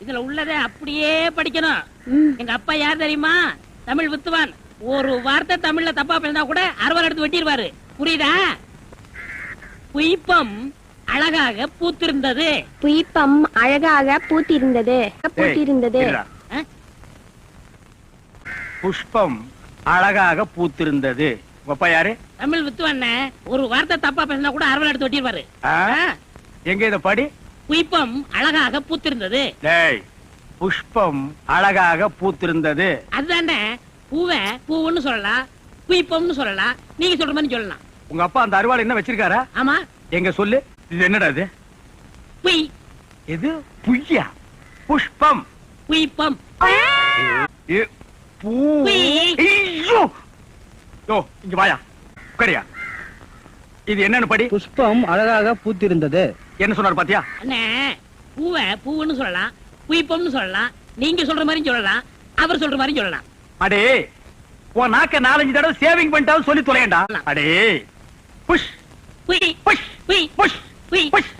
இதுல உள்ளதை அப்படியே படிக்கணும். எங்க அப்பா யார் தெரியுமா? தமிழ் வித்துவான். ஒரு வார்த்தை தமிழ்ல தப்பா பேசினா கூட அறுவாள் எடுத்து வெட்டிடுவாரு. புரியுதா? புய்பம் அழகாக பூத்திருந்தது. புய்பம் அழகாக பூத்திருந்தது. பூத்திருந்தது. புஷ்பம் அழகாக பூத்திருந்தது. அப்பா யாரு? தமிழ் வித்துவான். ஒரு வார்த்தை தப்பா பேசினா கூட அறுவாள் எடுத்து வெட்டிடுவாரு. எங்க இத படி? புய்பம் அழகாக பூத்திருந்தது. டேய், புஷ்பம் அழகாக பூத்திருந்தது. அதுதானே. பூவை பூவுன்னு சொல்லலாம், புய்பம்னு சொல்லலாம். நீங்க சொல்ற மாதிரி சொல்லலாம். உங்க அப்பா அந்த அருவாள் என்ன வச்சிருக்காரா? ஆமா. எங்க சொல்லு. இது என்னடா இது? புய். எது? புய்யா? புஷ்பம். புய்பம். பூ. ஐயோ! யோ, இங்க வாயா. உட்காரியா. இது என்னன்னு படி? புஷ்பம் அழகாக பூத்திருந்தது. என்ன சொன்னாரு பாத்தியா? அண்ணே, பூவை பூவுன்னு சொல்லலாம், புய்பம்னு சொல்லலாம். நீங்க சொல்ற மாதிரி சொல்லலாம், அவர் சொல்ற மாதிரி சொல்லலாம். அடே, உன் நாக்க 4-5 தடவை சேவிங் பண்ணிட்டாலும் சொல்லி தொலையண்டா. அடே, புஷ் புய் புஷ் புய் புஷ் புய் புஷ்